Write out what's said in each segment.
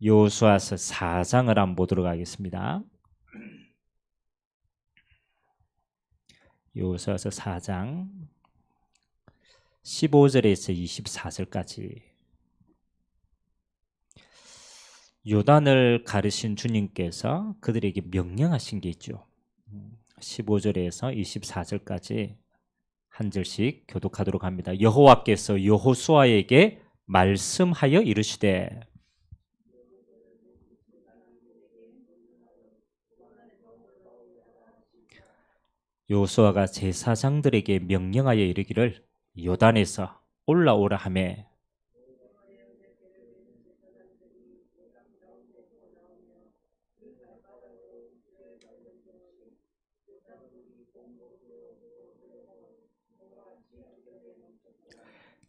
여호수아서 4장을 한번 보도록 하겠습니다. 여호수아서 4장 15절에서 24절까지. 요단을 가르신 주님께서 그들에게 명령하신 게 있죠. 15절에서 24절까지 한 절씩 교독하도록 합니다. 여호와께서 여호수아에게 말씀하여 이르시되 여호수아가 제사장들에게 명령하여 이르기를 요단에서 올라오라 하매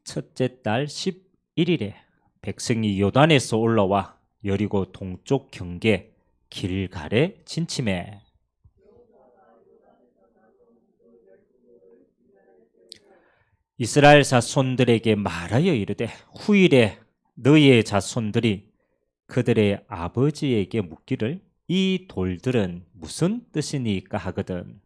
첫째 달 11일에 백성이 요단에서 올라와 여리고 동쪽 경계 길갈에 진침해 이스라엘 자손들에게 말하여 이르되 후일에 너희의 자손들이 그들의 아버지에게 묻기를 이 돌들은 무슨 뜻이니까 하거든.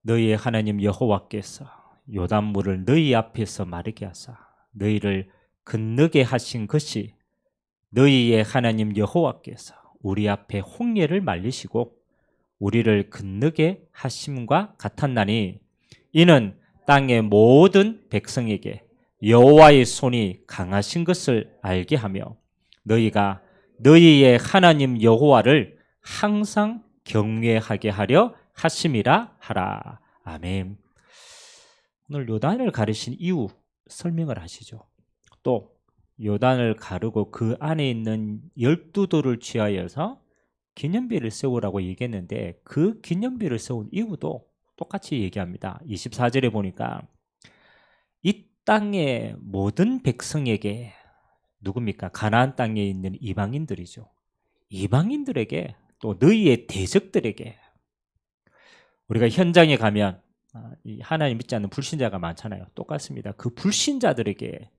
너희의 하나님 여호와께서 요단물을 너희 앞에서 마르게 하사 너희를 건너게 하신 것이 너희의 하나님 여호와께서 우리 앞에 홍해를 말리시고 우리를 건너게 하심과 같았나니 이는 땅의 모든 백성에게 여호와의 손이 강하신 것을 알게 하며 너희가 너희의 하나님 여호와를 항상 경외하게 하려 하심이라 하라. 아멘. 오늘 요단을 가르신 이유 설명을 하시죠. 또 요단을 가르고 그 안에 있는 12돌을 취하여서 기념비를 세우라고 얘기했는데 그 기념비를 세운 이유도 똑같이 얘기합니다. 24절에 보니까 이 땅의 모든 백성에게 누굽니까? 가나안 땅에 있는 이방인들이죠. 이방인들에게 또 너희의 대적들에게 우리가 현장에 가면 하나님 믿지 않는 불신자가 많잖아요. 똑같습니다. 그 불신자들에게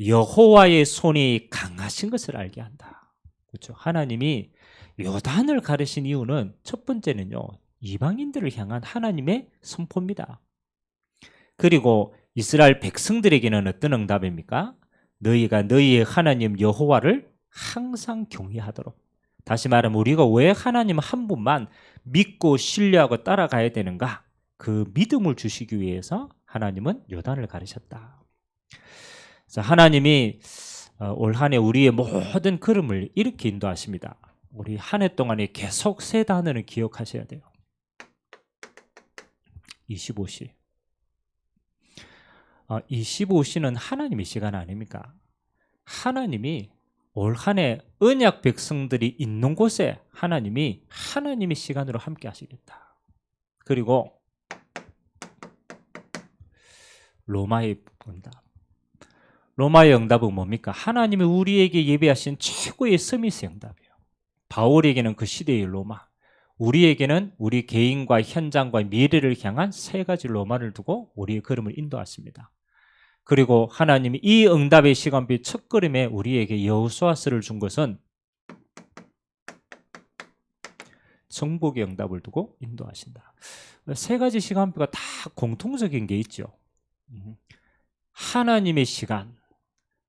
여호와의 손이 강하신 것을 알게 한다. 그렇죠? 하나님이 요단을 가르신 이유는 첫 번째는요. 이방인들을 향한 하나님의 선포입니다. 그리고 이스라엘 백성들에게는 어떤 응답입니까? 너희가 너희의 하나님 여호와를 항상 경외하도록. 다시 말하면 우리가 왜 하나님 한 분만 믿고 신뢰하고 따라가야 되는가? 그 믿음을 주시기 위해서 하나님은 요단을 가르셨다. 하나님이 올 한 해 우리의 모든 걸음을 이렇게 인도하십니다. 우리 한 해 동안에 계속 세 단어를 기억하셔야 돼요. 25시. 25시는 하나님의 시간 아닙니까? 하나님이 올 한 해 언약 백성들이 있는 곳에 하나님이 하나님의 시간으로 함께 하시겠다. 그리고 로마의 응답. 로마의 응답은 뭡니까? 하나님이 우리에게 예배하신 최고의 서밋의 응답이에요. 바울에게는 그 시대의 로마, 우리에게는 우리 개인과 현장과 미래를 향한 세 가지 로마를 두고 우리의 걸음을 인도하십니다. 그리고 하나님이 이 응답의 시간표 첫 걸음에 우리에게 여호수아서를 준 것은 정복의 응답을 두고 인도하신다. 세 가지 시간표가 다 공통적인 게 있죠. 하나님의 시간,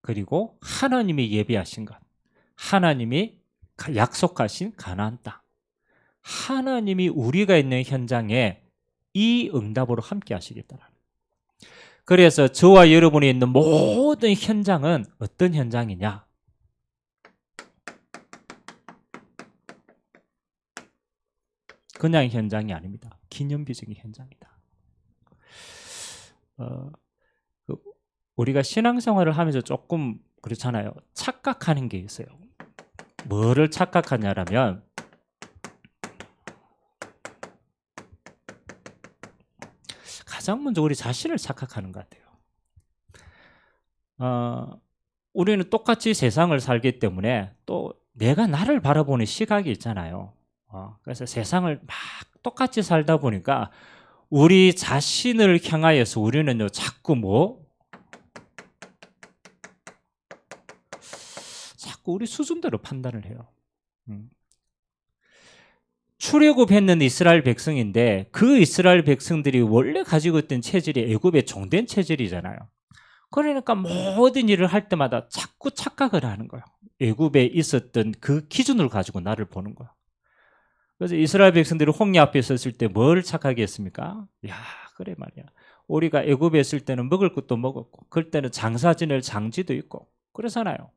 그리고 하나님이 예비하신 것, 하나님이 약속하신 가나안 땅, 하나님이 우리가 있는 현장에 이 응답으로 함께 하시겠다라는. 그래서 저와 여러분이 있는 모든 현장은 어떤 현장이냐? 그냥 현장이 아닙니다. 기념비적인 현장이다. 우리가 신앙생활을 하면서 조금 그렇잖아요. 착각하는 게 있어요. 뭐를 착각하냐라면 가장 먼저 우리 자신을 착각하는 것 같아요. 우리는 똑같이 세상을 살기 때문에 또 내가 나를 바라보는 시각이 있잖아요. 그래서 세상을 막 똑같이 살다 보니까 우리 자신을 향하여서 우리는요 자꾸 자꾸 우리 수준대로 판단을 해요. 출애굽했는 이스라엘 백성인데 그 이스라엘 백성들이 원래 가지고 있던 체질이 애굽의 종된 체질이잖아요. 그러니까 모든 일을 할 때마다 자꾸 착각을 하는 거예요. 애굽에 있었던 그 기준을 가지고 나를 보는 거예요. 그래서 이스라엘 백성들이 홍해 앞에 섰을 때 뭘 착하게 했습니까? 야, 그래 말이야. 우리가 애굽에 있을 때는 먹을 것도 먹었고 그럴 때는 장사 지낼 장지도 있고 그러잖아요.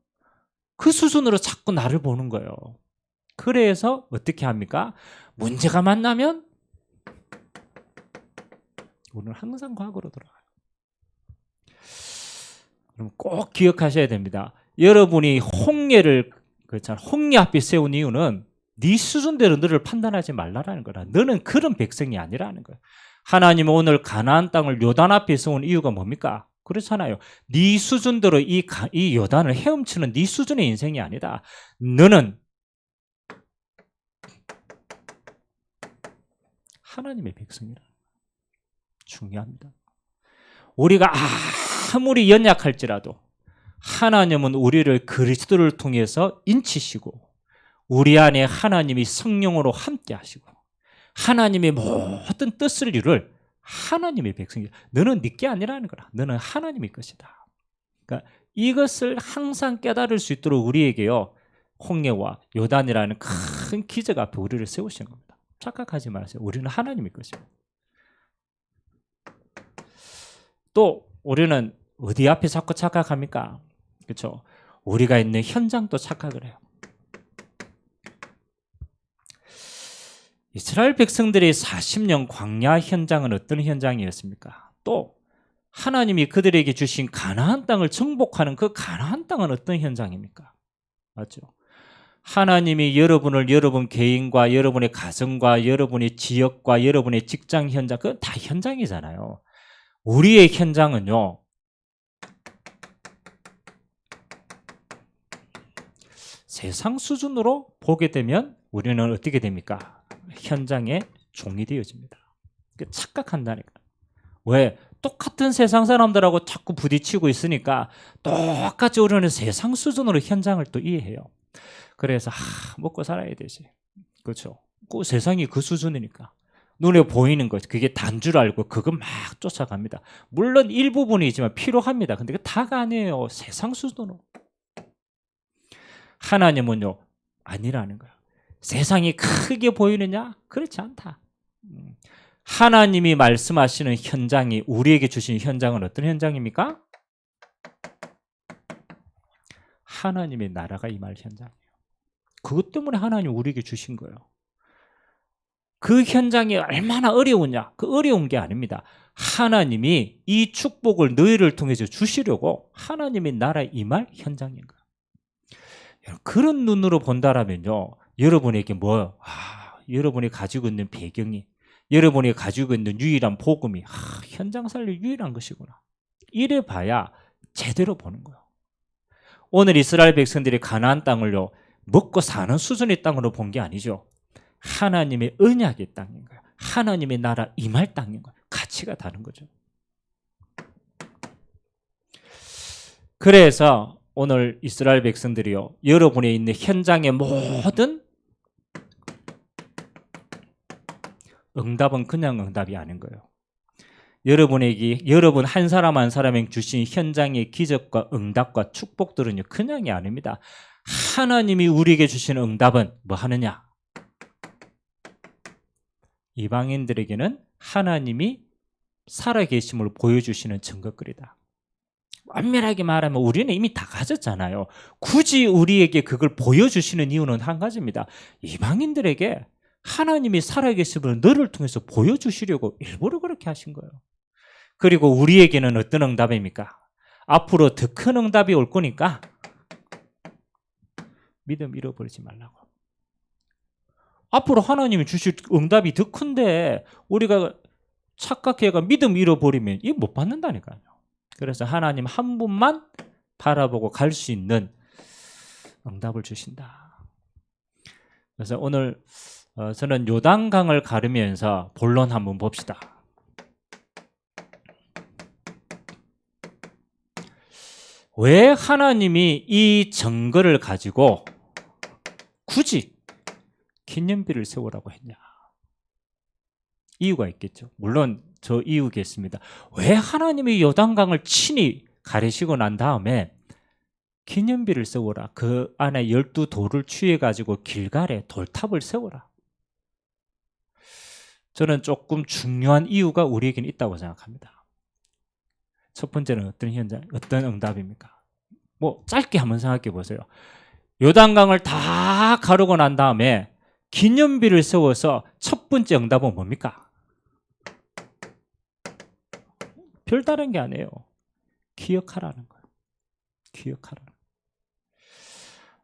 그 수준으로 자꾸 나를 보는 거예요. 그래서 어떻게 합니까? 문제가 만나면 우리는 항상 과거로 돌아가요. 그럼 꼭 기억하셔야 됩니다. 여러분이 홍해를 홍해 앞에 세운 이유는 네 수준대로 너를 판단하지 말라라는 거라. 너는 그런 백성이 아니라는 거예요. 하나님은 오늘 가나안 땅을 요단 앞에 세운 이유가 뭡니까? 그렇잖아요. 네 수준대로 이 요단을 헤엄치는 네 수준의 인생이 아니다. 너는 하나님의 백성이라. 중요합니다. 우리가 아무리 연약할지라도 하나님은 우리를 그리스도를 통해서 인치시고 우리 안에 하나님이 성령으로 함께 하시고 하나님의 모든 뜻을 이룰 하나님의 백성이다. 너는 네 게 아니라는 거라. 너는 하나님의 것이다. 그러니까 이것을 항상 깨달을 수 있도록 우리에게요 홍해와 요단이라는 큰 기적 앞에 우리를 세우시는 겁니다. 착각하지 마세요. 우리는 하나님의 것입니다. 또 우리는 어디 앞에 자꾸 착각합니까? 그렇죠? 우리가 있는 현장도 착각을 해요. 이스라엘 백성들의 40년 광야 현장은 어떤 현장이었습니까? 또 하나님이 그들에게 주신 가나안 땅을 정복하는 그 가나안 땅은 어떤 현장입니까? 맞죠? 하나님이 여러분을 여러분 개인과 여러분의 가정과 여러분의 지역과 여러분의 직장 현장, 그건 다 현장이잖아요. 우리의 현장은요, 세상 수준으로 보게 되면 우리는 어떻게 됩니까? 현장의 종이 되어집니다. 착각한다니까. 왜? 똑같은 세상 사람들하고 자꾸 부딪히고 있으니까 똑같이 우리는 세상 수준으로 현장을 또 이해해요. 그래서 먹고 살아야 되지. 그렇죠? 그 세상이 그 수준이니까. 눈에 보이는 것, 그게 단 줄 알고 그거 막 쫓아갑니다. 물론 일부분이지만 필요합니다. 근데 그게 다가 아니에요. 세상 수준으로. 하나님은요, 아니라는 거예요. 세상이 크게 보이느냐? 그렇지 않다. 하나님이 말씀하시는 현장이 우리에게 주신 현장은 어떤 현장입니까? 하나님의 나라가 임할 현장이에요. 그것 때문에 하나님이 우리에게 주신 거예요. 그 현장이 얼마나 어려우냐? 그 어려운 게 아닙니다. 하나님이 이 축복을 너희를 통해서 주시려고 하나님의 나라에 임할 현장인 거예요. 그런 눈으로 본다라면요, 여러분에게 여러분이 가지고 있는 배경이, 여러분이 가지고 있는 유일한 복음이 현장 살릴 유일한 것이구나. 이래 봐야 제대로 보는 거예요. 오늘 이스라엘 백성들이 가나안 땅을요, 먹고 사는 수준의 땅으로 본 게 아니죠. 하나님의 언약의 땅인 거예요. 하나님의 나라 임할 땅인 거예요. 가치가 다른 거죠. 그래서 오늘 이스라엘 백성들이요, 여러분에 있는 현장의 모든 응답은 그냥 응답이 아닌 거예요. 여러분 한 사람 한 사람에게 주신 현장의 기적과 응답과 축복들은요, 그냥이 아닙니다. 하나님이 우리에게 주신 응답은 뭐 하느냐? 이방인들에게는 하나님이 살아계심을 보여주시는 증거거리다. 엄밀하게 말하면 우리는 이미 다 가졌잖아요. 굳이 우리에게 그걸 보여주시는 이유는 한 가지입니다. 이방인들에게 하나님이 살아계심을 너를 통해서 보여주시려고 일부러 그렇게 하신 거예요. 그리고 우리에게는 어떤 응답입니까? 앞으로 더 큰 응답이 올 거니까 믿음 잃어버리지 말라고. 앞으로 하나님이 주실 응답이 더 큰데 우리가 착각해가 믿음 잃어버리면 이거 못 받는다니까요. 그래서 하나님 한 분만 바라보고 갈 수 있는 응답을 주신다. 그래서 오늘 저는 요단강을 가르면서 본론 한번 봅시다. 왜 하나님이 이 증거를 가지고 굳이 기념비를 세우라고 했냐? 이유가 있겠죠. 물론 저 이유겠습니다. 왜 하나님이 요단강을 친히 가르시고 난 다음에 기념비를 세워라. 그 안에 12돌을 취해가지고 길갈에 돌탑을 세워라. 저는 조금 중요한 이유가 우리에게는 있다고 생각합니다. 첫 번째는 어떤 응답입니까? 뭐 짧게 한번 생각해 보세요. 요단강을 다 가르고 난 다음에 기념비를 세워서 첫 번째 응답은 뭡니까? 별다른 게 아니에요. 기억하라는 거예요. 기억하라는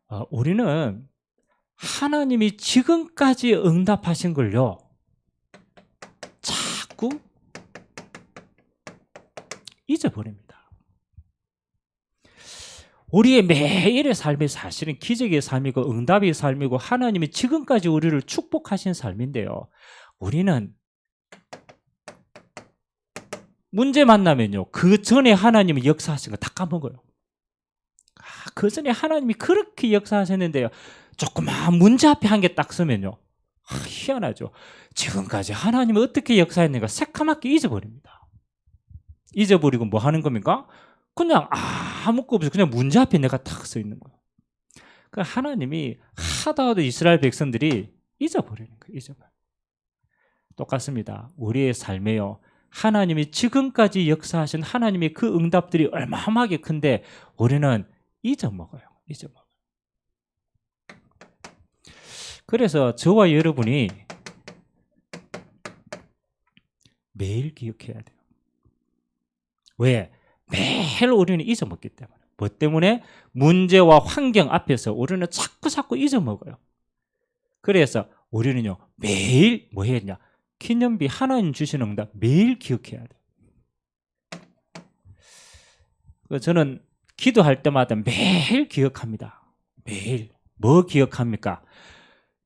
거예요. 우리는 하나님이 지금까지 응답하신 걸요, 자꾸 잊어버립니다. 우리의 매일의 삶이 사실은 기적의 삶이고 응답의 삶이고 하나님이 지금까지 우리를 축복하신 삶인데요, 우리는 문제 만나면요, 그 전에 하나님이 역사하신 거 다 까먹어요. 그 전에 하나님이 그렇게 역사하셨는데요, 조그만 문제 앞에 한 개 딱 서면요, 희한하죠. 지금까지 하나님이 어떻게 역사했는가 새까맣게 잊어버립니다. 잊어버리고 뭐 하는 겁니까? 그냥 아무것도 없이 그냥 문제 앞에 내가 딱 서 있는 거예요. 그러니까 하나님이 하도 이스라엘 백성들이 잊어버리는 거예요. 잊어버려. 똑같습니다. 우리의 삶에요, 하나님이 지금까지 역사하신 하나님의 그 응답들이 얼마만하게 큰데 우리는 잊어먹어요. 잊어먹어요. 그래서 저와 여러분이 매일 기억해야 돼요. 왜? 매일 우리는 잊어먹기 때문에. 뭐 때문에? 문제와 환경 앞에서 우리는 자꾸 잊어먹어요. 그래서 우리는요, 매일 뭐 해야 되냐? 기념비 하나님 주신 응답 매일 기억해야 돼요. 저는 기도할 때마다 매일 기억합니다. 매일. 뭐 기억합니까?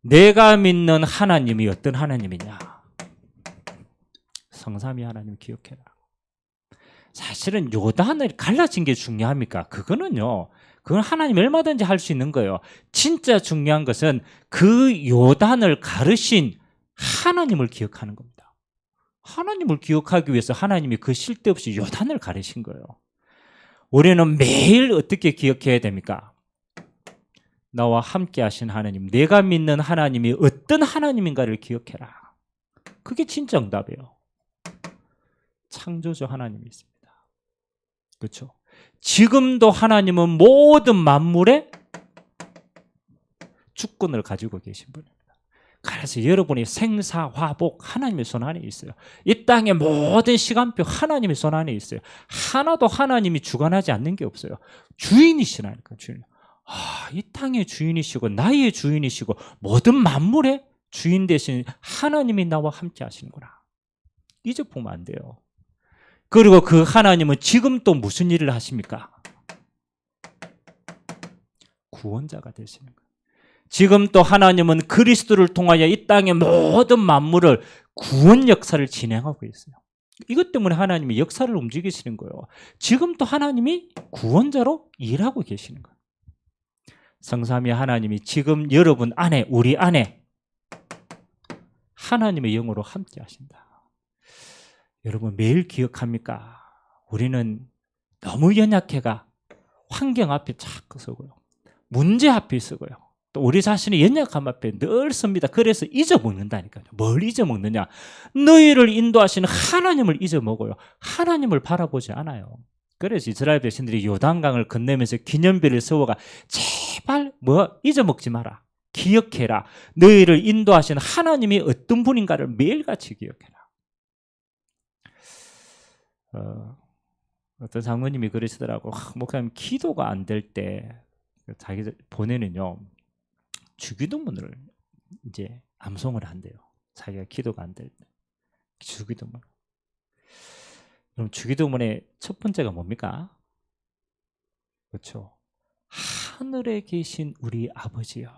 내가 믿는 하나님이 어떤 하나님이냐? 성삼위 하나님 기억해라. 사실은 요단을 갈라진 게 중요합니까? 그건 하나님이 얼마든지 할 수 있는 거예요. 진짜 중요한 것은 그 요단을 가르신 하나님을 기억하는 겁니다. 하나님을 기억하기 위해서 하나님이 그 쉴 데 없이 요단을 가르신 거예요. 우리는 매일 어떻게 기억해야 됩니까? 나와 함께 하신 하나님, 내가 믿는 하나님이 어떤 하나님인가를 기억해라. 그게 진짜 응답이에요. 창조주 하나님이 있습니다. 그렇죠? 지금도 하나님은 모든 만물의 주권을 가지고 계신 분입니다. 그래서 여러분이 생사화복 하나님의 손 안에 있어요. 이 땅의 모든 시간표 하나님의 손 안에 있어요. 하나도 하나님이 주관하지 않는 게 없어요. 주인이시라니까. 주인. 이 땅의 주인이시고 나의 주인이시고 모든 만물의 주인 되신 하나님이 나와 함께 하시는구나. 잊어보면 안 돼요. 그리고 그 하나님은 지금 또 무슨 일을 하십니까? 구원자가 되시는 거예요. 지금 또 하나님은 그리스도를 통하여 이 땅의 모든 만물을 구원 역사를 진행하고 있어요. 이것 때문에 하나님이 역사를 움직이시는 거예요. 지금 또 하나님이 구원자로 일하고 계시는 거예요. 성삼위 하나님이 지금 여러분 안에, 우리 안에 하나님의 영으로 함께 하신다. 여러분 매일 기억합니까? 우리는 너무 연약해가 환경 앞에 자꾸 서고요, 문제 앞에 서고요, 또 우리 자신의 연약함 앞에 늘 섭니다. 그래서 잊어먹는다니까요. 뭘 잊어먹느냐? 너희를 인도하시는 하나님을 잊어먹어요. 하나님을 바라보지 않아요. 그래서 이스라엘 백성들이 요단강을 건너면서 기념비를 세워가 제발 잊어먹지 마라. 기억해라. 너희를 인도하시는 하나님이 어떤 분인가를 매일같이 기억해라. 어떤 장로님이 그러시더라고. 목사님 기도가 안 될 때 자기 보내는요, 주기도문을 이제 암송을 한대요. 자기가 기도가 안 될 때 주기도문. 그럼 주기도문의 첫 번째가 뭡니까? 그렇죠. 하늘에 계신 우리 아버지여.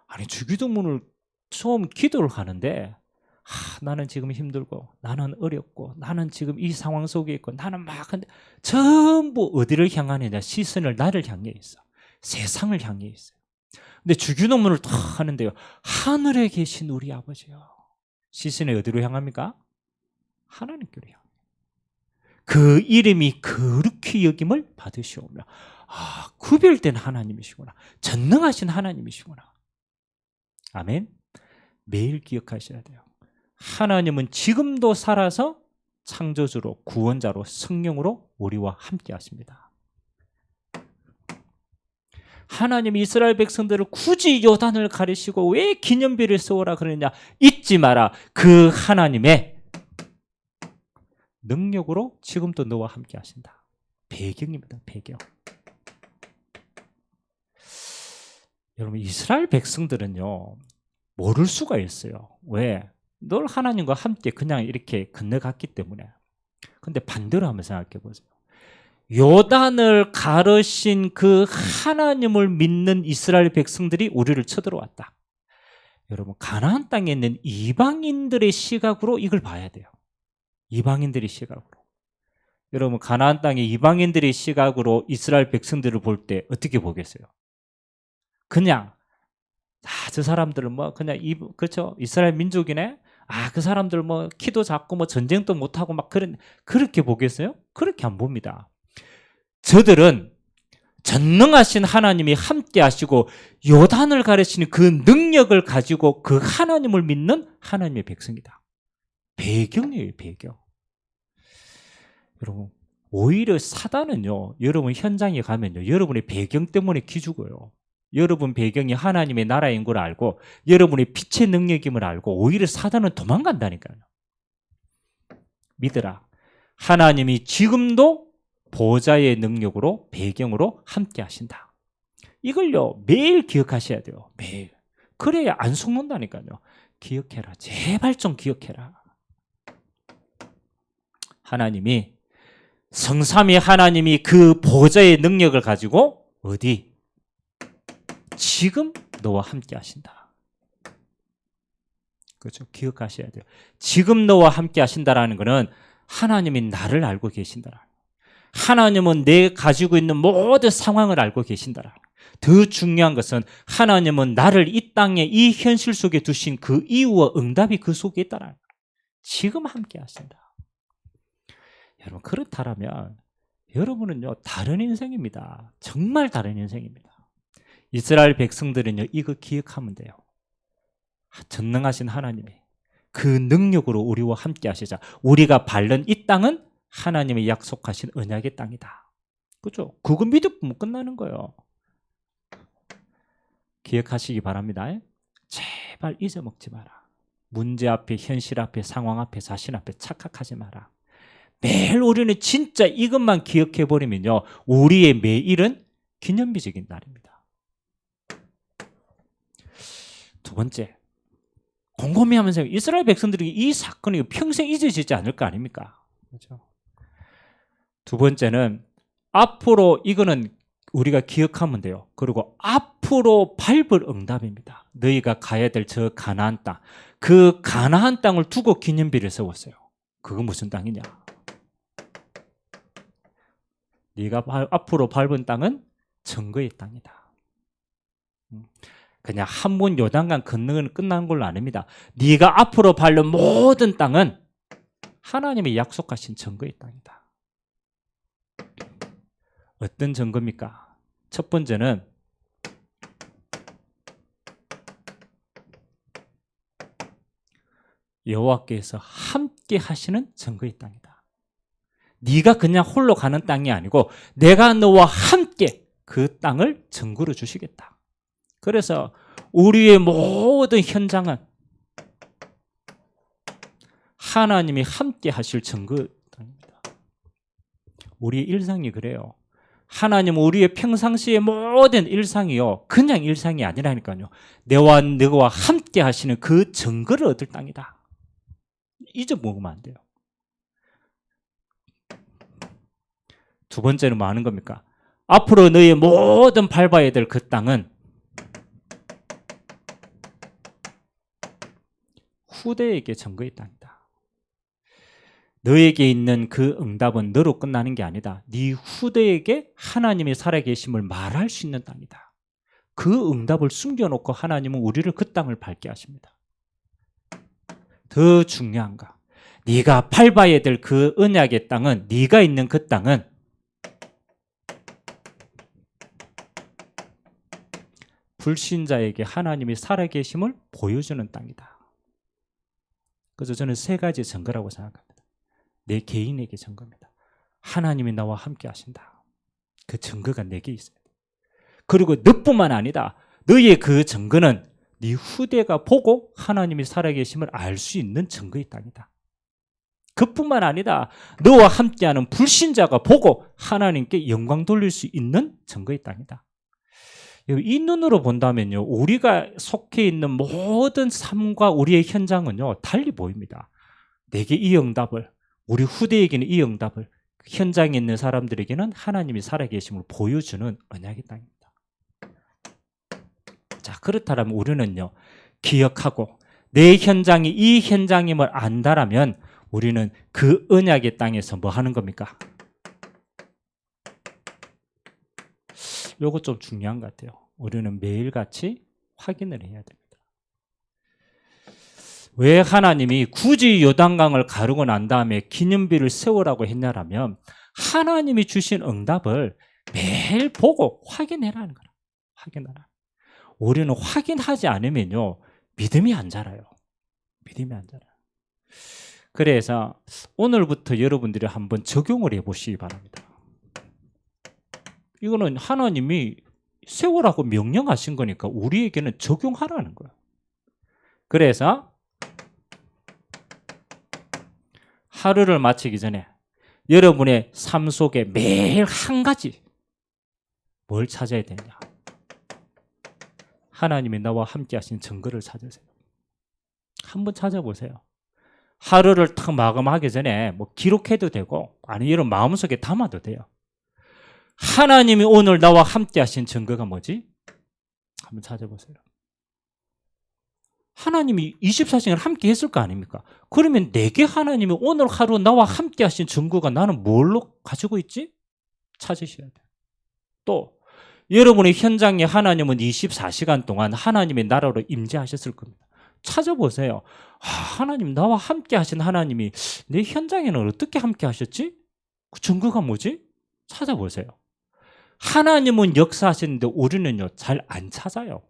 아니 주기도문을 처음 기도를 하는데 나는 지금 힘들고 나는 어렵고 나는 지금 이 상황 속에 있고 나는 막 근데 전부 어디를 향하느냐? 시선을 나를 향해 있어. 세상을 향해 있어요. 근데 주기도문을 다 하는데요. 하늘에 계신 우리 아버지요. 시선이 어디로 향합니까? 하나님께로 향합니다. 그 이름이 거룩히 여김을 받으시오며. 구별된 하나님이시구나. 전능하신 하나님이시구나. 아멘. 매일 기억하셔야 돼요. 하나님은 지금도 살아서 창조주로, 구원자로, 성령으로 우리와 함께 하십니다. 하나님이 이스라엘 백성들을 굳이 요단을 가르시고 왜 기념비를 세우라 그러느냐? 잊지 마라. 그 하나님의 능력으로 지금도 너와 함께 하신다. 배경입니다. 배경. 여러분, 이스라엘 백성들은요, 모를 수가 있어요. 왜? 늘 하나님과 함께 그냥 이렇게 건너갔기 때문에. 근데 반대로 한번 생각해 보세요. 요단을 가르신 그 하나님을 믿는 이스라엘 백성들이 우리를 쳐들어왔다. 여러분, 가나안 땅에 있는 이방인들의 시각으로 이걸 봐야 돼요. 이방인들의 시각으로. 여러분, 가나안 땅의 이방인들의 시각으로 이스라엘 백성들을 볼 때 어떻게 보겠어요? 그냥 저 사람들은 뭐 그냥 그렇죠? 이스라엘 민족이네. 그 사람들 뭐 키도 작고 뭐 전쟁도 못 하고 막 그렇게 보겠어요? 그렇게 안 봅니다. 저들은 전능하신 하나님이 함께 하시고 요단을 가르치는 그 능력을 가지고 그 하나님을 믿는 하나님의 백성이다. 배경이에요, 배경. 여러분, 오히려 사단은요, 여러분 현장에 가면요, 여러분의 배경 때문에 기죽어요. 여러분 배경이 하나님의 나라인 걸 알고 여러분의 빛의 능력임을 알고 오히려 사단은 도망간다니까요. 믿으라. 하나님이 지금도 보좌의 능력으로 배경으로 함께 하신다. 이걸요 매일 기억하셔야 돼요. 매일. 그래야 안 속는다니까요. 기억해라. 제발 좀 기억해라. 하나님이 성삼위 하나님이 그 보좌의 능력을 가지고 어디? 지금 너와 함께 하신다. 그렇죠? 기억하셔야 돼요. 지금 너와 함께 하신다라는 것은 하나님이 나를 알고 계신다라. 하나님은 내 가지고 있는 모든 상황을 알고 계신다라. 더 중요한 것은 하나님은 나를 이 땅에 이 현실 속에 두신 그 이유와 응답이 그 속에 있다라. 지금 함께 하신다. 여러분, 그렇다면 여러분은요 다른 인생입니다. 정말 다른 인생입니다. 이스라엘 백성들은요 이거 기억하면 돼요. 전능하신 하나님이 그 능력으로 우리와 함께 하시자. 우리가 밟는 이 땅은 하나님이 약속하신 언약의 땅이다. 그렇죠? 그거 믿으면 끝나는 거예요. 기억하시기 바랍니다. 제발 잊어먹지 마라. 문제 앞에, 현실 앞에, 상황 앞에, 자신 앞에 착각하지 마라. 매일 우리는 진짜 이것만 기억해버리면요 우리의 매일은 기념비적인 날입니다. 두 번째, 곰곰이 하면서 이스라엘 백성들이 이 사건이 평생 잊어지지 않을 거 아닙니까? 그렇죠? 두 번째는 앞으로 이거는 우리가 기억하면 돼요. 그리고 앞으로 밟을 응답입니다. 너희가 가야 될 저 가나안 땅, 그 가나안 땅을 두고 기념비를 세웠어요. 그거 무슨 땅이냐? 네가 앞으로 밟은 땅은 증거의 땅이다. 그냥 한 번 요단강 건너는 끝난 걸로 아닙니다. 네가 앞으로 밟는 모든 땅은 하나님이 약속하신 증거의 땅이다. 어떤 증거입니까? 첫 번째는 여호와께서 함께 하시는 증거의 땅이다. 네가 그냥 홀로 가는 땅이 아니고 내가 너와 함께 그 땅을 증거로 주시겠다. 그래서 우리의 모든 현장은 하나님이 함께 하실 증거입니다. 우리의 일상이 그래요. 하나님은 우리의 평상시의 모든 일상이요 그냥 일상이 아니라니까요. 너와 함께 하시는 그 증거를 얻을 땅이다. 잊어먹으면 안 돼요. 두 번째는 뭐 하는 겁니까? 앞으로 너의 모든 밟아야 될 그 땅은 후대에게 증거했답니다. 너에게 있는 그 응답은 너로 끝나는 게 아니다. 네 후대에게 하나님의 살아계심을 말할 수 있는 땅이다. 그 응답을 숨겨놓고 하나님은 우리를 그 땅을 밟게 하십니다. 더 중요한가? 네가 밟아야 될 그 언약의 땅은, 네가 있는 그 땅은 불신자에게 하나님이 살아계심을 보여주는 땅이다. 그래서 저는 세 가지 증거라고 생각합니다. 내 개인에게 증거입니다. 하나님이 나와 함께 하신다. 그 증거가 내게 있어요. 그리고 너뿐만 아니다. 너의 그 증거는 네 후대가 보고 하나님이 살아계심을 알 수 있는 증거의 땅이다. 그뿐만 아니다. 너와 함께하는 불신자가 보고 하나님께 영광 돌릴 수 있는 증거의 땅이다. 이 눈으로 본다면요, 우리가 속해 있는 모든 삶과 우리의 현장은요 달리 보입니다. 내게 이 응답을, 우리 후대에게는 이 응답을, 현장에 있는 사람들에게는 하나님이 살아계심을 보여주는 언약의 땅입니다. 자, 그렇다면 우리는요, 기억하고 내 현장이 이 현장임을 안다라면 우리는 그 언약의 땅에서 뭐 하는 겁니까? 요거 좀 중요한 것 같아요. 우리는 매일같이 확인을 해야 됩니다. 왜 하나님이 굳이 요단강을 가르고 난 다음에 기념비를 세우라고 했냐라면 하나님이 주신 응답을 매일 보고 확인해라는 거예요. 확인하라. 우리는 확인하지 않으면요 믿음이 안 자라요. 믿음이 안 자라요. 그래서 오늘부터 여러분들이 한번 적용을 해보시기 바랍니다. 이거는 하나님이 세우라고 명령하신 거니까 우리에게는 적용하라는 거예요. 그래서 하루를 마치기 전에 여러분의 삶 속에 매일 한 가지 뭘 찾아야 되냐? 하나님이 나와 함께 하신 증거를 찾으세요. 한번 찾아보세요. 하루를 탁 마감하기 전에 뭐 기록해도 되고 아니 이런 마음속에 담아도 돼요. 하나님이 오늘 나와 함께 하신 증거가 뭐지? 한번 찾아보세요. 하나님이 24시간 함께 했을 거 아닙니까? 그러면 내게 하나님이 오늘 하루 나와 함께 하신 증거가 나는 뭘로 가지고 있지? 찾으셔야 돼요. 또 여러분의 현장에 하나님은 24시간 동안 하나님의 나라로 임재하셨을 겁니다. 찾아보세요. 하나님, 나와 함께 하신 하나님이 내 현장에는 어떻게 함께 하셨지? 그 증거가 뭐지? 찾아보세요. 하나님은 역사하시는데 우리는요 잘 안 찾아요.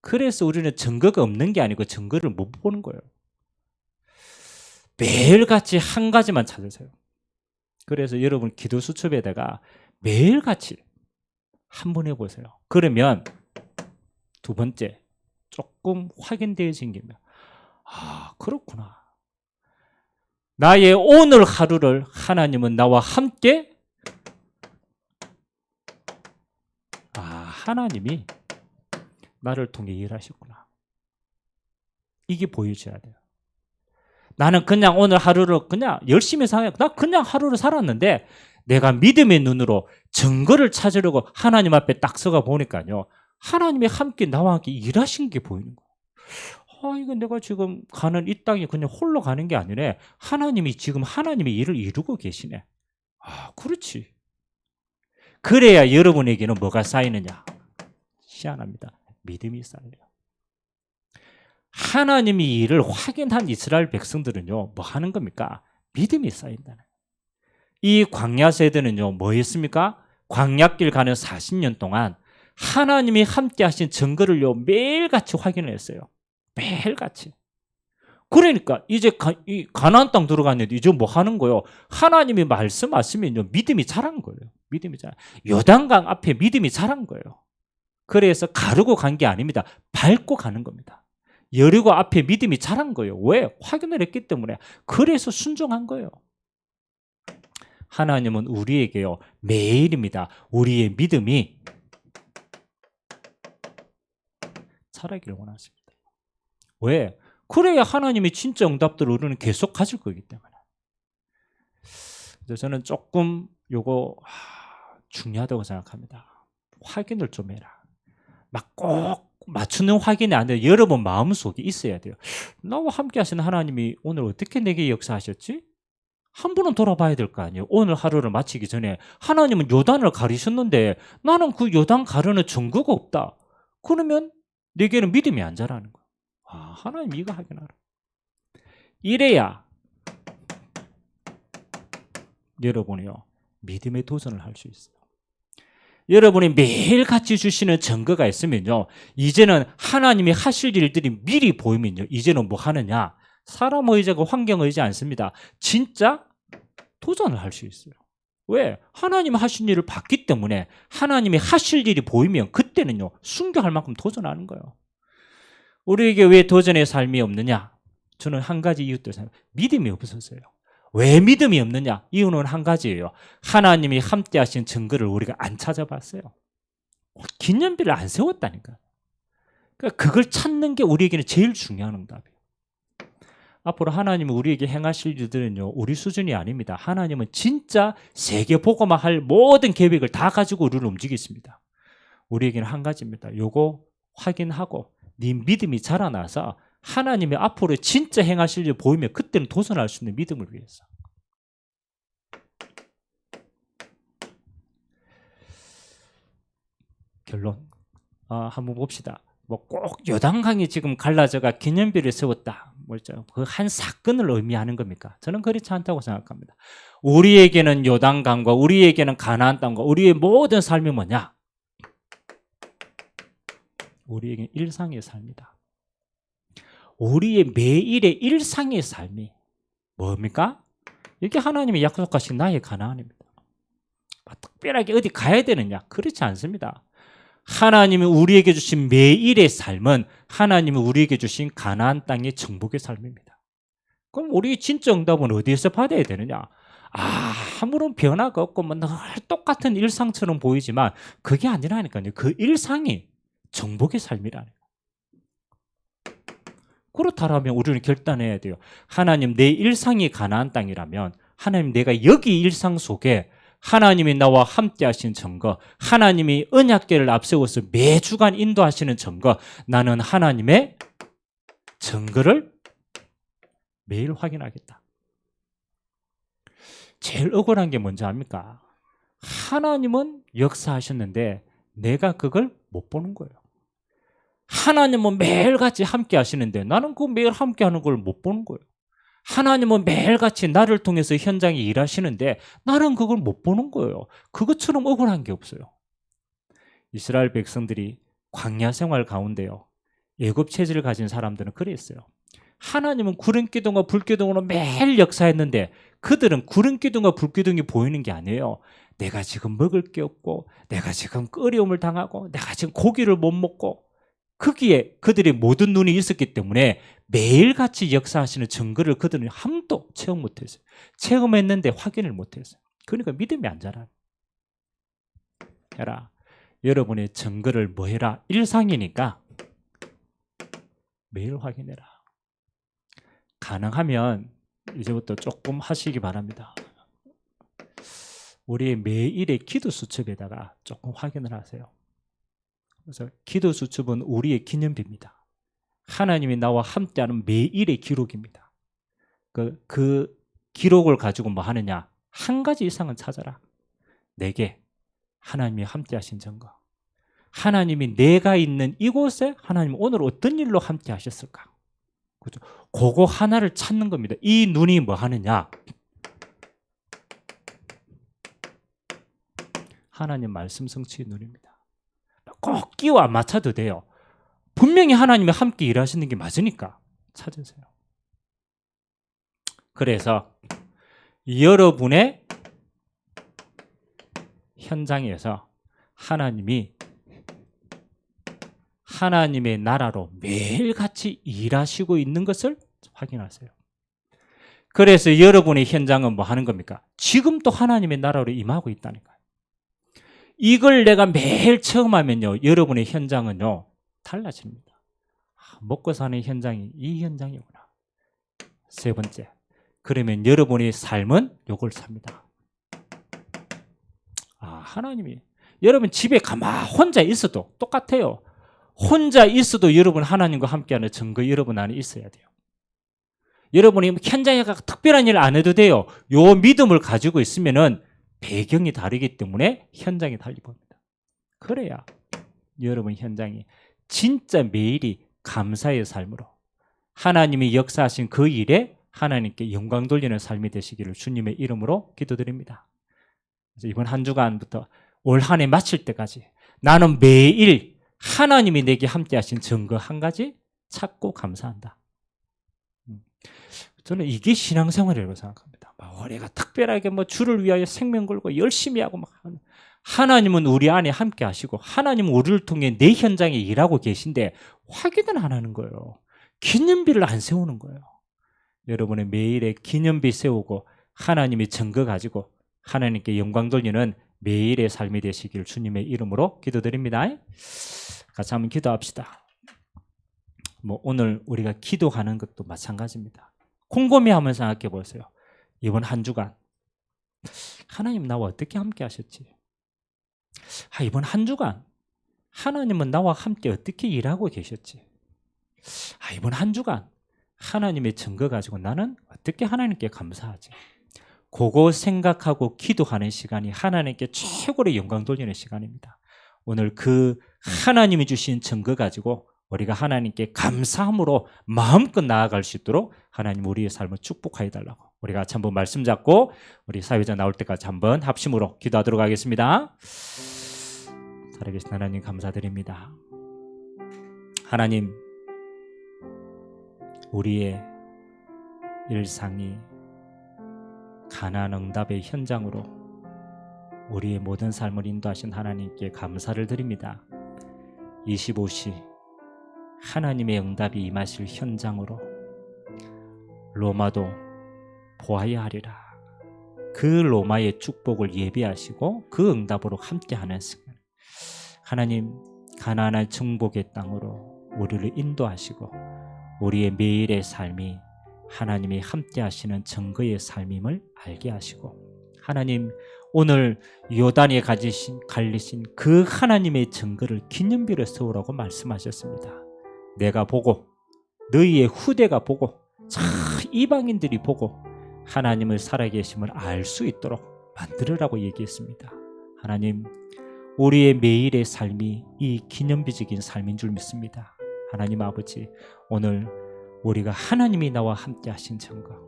그래서 우리는 증거가 없는 게 아니고 증거를 못 보는 거예요. 매일같이 한 가지만 찾으세요. 그래서 여러분 기도 수첩에다가 매일같이 한번 해보세요. 그러면 두 번째 조금 확인되어진 게 그렇구나. 나의 오늘 하루를 하나님은 나와 함께 하나님이 나를 통해 일하셨구나. 이게 보여줘야 돼요. 나는 그냥 오늘 하루를 그냥 열심히 나 그냥 하루를 살았는데 내가 믿음의 눈으로 증거를 찾으려고 하나님 앞에 딱 서가 보니까요. 하나님이 함께 나와 함께 일하신 게 보이는 거예요. 이거 내가 지금 가는 이 땅에 그냥 홀로 가는 게 아니네. 하나님이 지금 하나님의 일을 이루고 계시네. 그렇지. 그래야 여러분에게는 뭐가 쌓이느냐? 희한합니다. 믿음이 쌓여요. 하나님이 일을 확인한 이스라엘 백성들은요, 뭐 하는 겁니까? 믿음이 쌓인다는. 이 광야 세대는요, 뭐 했습니까? 광야길 가는 40년 동안 하나님이 함께 하신 증거를요, 매일같이 확인을 했어요. 매일같이. 그러니까 이제 가나안 땅 들어갔는데 이제 뭐 하는 거예요? 하나님이 말씀하시면요, 믿음이 자란 거예요. 믿음이 자란. 요단강 앞에 믿음이 자란 거예요. 그래서 가르고 간 게 아닙니다. 밟고 가는 겁니다. 여리고 앞에 믿음이 자란 거예요. 왜? 확인을 했기 때문에. 그래서 순종한 거예요. 하나님은 우리에게요, 매일입니다. 우리의 믿음이 자라기를 원하십니다. 왜? 그래야 하나님이 진짜 응답들을 우리는 계속 가질 거기 때문에. 그래서 저는 조금 요거 중요하다고 생각합니다. 확인을 좀 해라. 막 꼭 맞추는 확인이 안 돼요. 여러분 마음속에 있어야 돼요. 나와 함께 하시는 하나님이 오늘 어떻게 내게 역사하셨지? 한 번은 돌아봐야 될 거 아니에요. 오늘 하루를 마치기 전에 하나님은 요단을 가리셨는데 나는 그 요단 가르는 증거가 없다. 그러면 내게는 믿음이 안 자라는 거야. 아, 하나님 이거 하긴 하라. 이래야 여러분이요, 믿음의 도전을 할 수 있어요. 여러분이 매일같이 주시는 증거가 있으면요, 이제는 하나님이 하실 일들이 미리 보이면요, 이제는 뭐 하느냐? 사람 의지하고 환경 의지 않습니다. 진짜 도전을 할 수 있어요. 왜? 하나님 하신 일을 봤기 때문에 하나님이 하실 일이 보이면 그때는요, 순교할 만큼 도전하는 거예요. 우리에게 왜 도전의 삶이 없느냐? 저는 한 가지 이유 때문에 믿음이 없었어요. 왜 믿음이 없느냐? 이유는 한 가지예요. 하나님이 함께 하신 증거를 우리가 안 찾아봤어요. 기념비를 안 세웠다니까요. 그러니까 그걸 찾는 게 우리에게는 제일 중요한 응답이에요. 앞으로 하나님은 우리에게 행하실 일들은요, 우리 수준이 아닙니다. 하나님은 진짜 세계 복음화 할 모든 계획을 다 가지고 우리를 움직이십니다. 우리에게는 한 가지입니다. 요거 확인하고 네 믿음이 자라나서 하나님이 앞으로 진짜 행하실 일 보이면 그때는 도전할 수 있는 믿음을 위해서. 결론 한번 봅시다. 뭐 꼭 요단강이 지금 갈라져가 기념비를 세웠다, 그 한 사건을 의미하는 겁니까? 저는 그렇지 않다고 생각합니다. 우리에게는 요단강과 우리에게는 가나안 땅과 우리의 모든 삶이 뭐냐? 우리에게는 일상의 삶이다. 우리의 매일의 일상의 삶이 뭡니까? 이게 하나님이 약속하신 나의 가나안입니다. 특별하게 어디 가야 되느냐? 그렇지 않습니다. 하나님이 우리에게 주신 매일의 삶은 하나님이 우리에게 주신 가나안 땅의 정복의 삶입니다. 그럼 우리 진짜 응답은 어디에서 받아야 되느냐? 아무런 변화가 없고 늘 똑같은 일상처럼 보이지만 그게 아니라니까요. 그 일상이 정복의 삶이라는 거예요. 그렇다면 우리는 결단해야 돼요. 하나님, 내 일상이 가나안 땅이라면 하나님, 내가 여기 일상 속에 하나님이 나와 함께 하신 증거, 하나님이 언약궤를 앞세워서 매주간 인도하시는 증거, 나는 하나님의 증거를 매일 확인하겠다. 제일 억울한 게 뭔지 압니까? 하나님은 역사하셨는데 내가 그걸 못 보는 거예요. 하나님은 매일같이 함께 하시는데 나는 그 매일 함께 하는 걸 못 보는 거예요. 하나님은 매일같이 나를 통해서 현장에 일하시는데 나는 그걸 못 보는 거예요. 그것처럼 억울한 게 없어요. 이스라엘 백성들이 광야 생활 가운데요, 애굽 체질을 가진 사람들은 그랬어요. 하나님은 구름기둥과 불기둥으로 매일 역사했는데 그들은 구름기둥과 불기둥이 보이는 게 아니에요. 내가 지금 먹을 게 없고, 내가 지금 어려움을 당하고, 내가 지금 고기를 못 먹고, 거기에 그들의 모든 눈이 있었기 때문에 매일같이 역사하시는 증거를 그들은 한도 체험 못했어요. 체험했는데 확인을 못했어요. 그러니까 믿음이 안 자라요. 해라. 여러분의 증거를 뭐 해라? 일상이니까 매일 확인해라. 가능하면 이제부터 조금 하시기 바랍니다. 우리의 매일의 기도 수첩에다가 조금 확인을 하세요. 그래서 기도 수첩은 우리의 기념비입니다. 하나님이 나와 함께하는 매일의 기록입니다. 그 기록을 가지고 뭐 하느냐? 한 가지 이상은 찾아라. 내게 하나님이 함께하신 증거. 하나님이 내가 있는 이곳에 하나님 오늘 어떤 일로 함께 하셨을까? 그죠? 그거 하나를 찾는 겁니다. 이 눈이 뭐 하느냐? 하나님 말씀 성취의 눈입니다. 꼭 끼워 안 맞춰도 돼요. 분명히 하나님이 함께 일하시는 게 맞으니까 찾으세요. 그래서 여러분의 현장에서 하나님의 나라로 매일같이 일하시고 있는 것을 확인하세요. 그래서 여러분의 현장은 뭐 하는 겁니까? 지금 또 하나님의 나라로 임하고 있다니까요. 이걸 내가 매일 체험하면요, 여러분의 현장은요 달라집니다. 먹고 사는 현장이 이 현장이구나. 세 번째, 그러면 여러분의 삶은 요걸 삽니다. 하나님이 여러분 집에 가만 혼자 있어도 똑같아요. 혼자 있어도 여러분 하나님과 함께하는 증거 여러분 안에 있어야 돼요. 여러분이 현장에 가서 특별한 일 안 해도 돼요. 요 믿음을 가지고 있으면은 배경이 다르기 때문에 현장이 달리 보입니다. 그래야 여러분 현장이 진짜 매일이 감사의 삶으로 하나님이 역사하신 그 일에 하나님께 영광 돌리는 삶이 되시기를 주님의 이름으로 기도드립니다. 그래서 이번 한 주간부터 올 한 해 마칠 때까지 나는 매일 하나님이 내게 함께 하신 증거 한 가지 찾고 감사한다. 저는 이게 신앙생활이라고 생각합니다. 우리가 특별하게 주를 위하여 생명 걸고 열심히 하고 하나님은 우리 안에 함께 하시고 하나님은 우리를 통해 내 현장에 일하고 계신데 확인은 안 하는 거예요. 기념비를 안 세우는 거예요. 여러분의 매일의 기념비 세우고 하나님의 증거 가지고 하나님께 영광 돌리는 매일의 삶이 되시길 주님의 이름으로 기도드립니다. 같이 한번 기도합시다. 오늘 우리가 기도하는 것도 마찬가지입니다. 곰곰이 한번 생각해 보세요. 이번 한 주간 하나님 나와 어떻게 함께 하셨지? 이번 한 주간 하나님은 나와 함께 어떻게 일하고 계셨지? 이번 한 주간 하나님의 증거 가지고 나는 어떻게 하나님께 감사하지? 그거 생각하고 기도하는 시간이 하나님께 최고로 영광 돌리는 시간입니다. 오늘 그 하나님이 주신 증거 가지고 우리가 하나님께 감사함으로 마음껏 나아갈 수 있도록 하나님 우리의 삶을 축복하여 달라고 우리가 같이 한번 말씀 잡고 우리 사회자 나올 때까지 한번 합심으로 기도하도록 하겠습니다. 살아계신 하나님 감사드립니다. 하나님 우리의 일상이 가나안 응답의 현장으로 우리의 모든 삶을 인도하신 하나님께 감사를 드립니다. 25시 하나님의 응답이 임하실 현장으로 로마도 보아야 하리라. 그 로마의 축복을 예비하시고 그 응답으로 함께하는 시간. 하나님 가나안의 정복의 땅으로 우리를 인도하시고 우리의 매일의 삶이 하나님이 함께하시는 증거의 삶임을 알게 하시고 하나님 오늘 요단에 갈리신 그 하나님의 증거를 기념비로 세우라고 말씀하셨습니다. 내가 보고 너희의 후대가 보고 이방인들이 보고 하나님을 살아계심을 알 수 있도록 만들으라고 얘기했습니다. 하나님 우리의 매일의 삶이 이 기념비적인 삶인 줄 믿습니다. 하나님 아버지 오늘 우리가 하나님이 나와 함께 하신 증거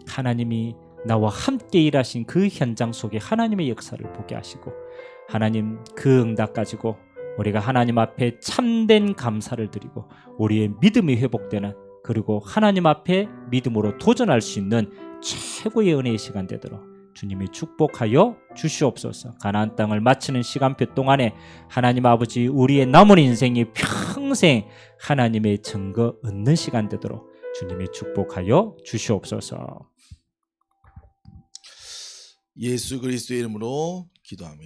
하나님이 나와 함께 일하신 그 현장 속에 하나님의 역사를 보게 하시고 하나님 그 응답 가지고 우리가 하나님 앞에 참된 감사를 드리고 우리의 믿음이 회복되는 그리고 하나님 앞에 믿음으로 도전할 수 있는 최고의 은혜의 시간 되도록 주님이 축복하여 주시옵소서. 가나안 땅을 마치는 시간표 동안에 하나님 아버지 우리의 남은 인생이 평생 하나님의 증거 얻는 시간 되도록 주님이 축복하여 주시옵소서. 예수 그리스도의 이름으로 기도합니다.